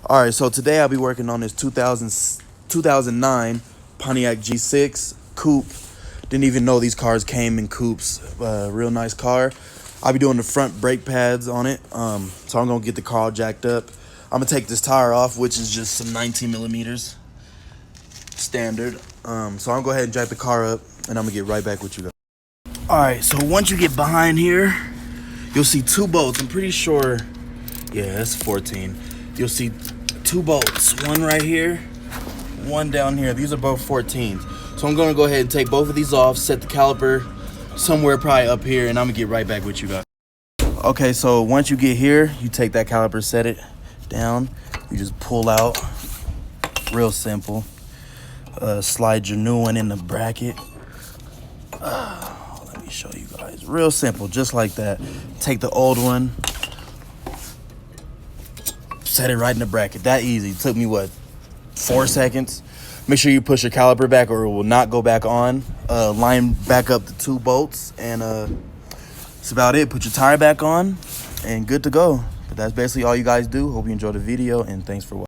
All right, so today I'll be working on this 2009 Pontiac G6 coupe. Didn't even know these cars came in coupes. Real nice car. I'll be doing the front brake pads on it. So I'm gonna get the car all jacked up. I'm gonna take this tire off, which is just some 19 millimeters standard. So I'm gonna go ahead and jack the car up, and I'm gonna get right back with you guys. All right, so once you get behind here, you'll see two bolts. I'm pretty sure, yeah, that's 14. You'll see two bolts, one right here, one down here. These are both 14s. So I'm gonna go ahead and take both of these off, set the caliper somewhere probably up here, and I'm gonna get right back with you guys. Okay, so once you get here, you take that caliper, set it down. You just pull out, real simple. Slide your new one in the bracket. Let me show you guys, real simple, just like that. Take the old one, set it right in the bracket. That easy. It took me, what, 4 seconds? Make sure you push your caliper back or it will not go back on. Line back up the two bolts, and that's about it. Put your tire back on and good to go. But that's basically all you guys do. Hope you enjoyed the video, and thanks for watching.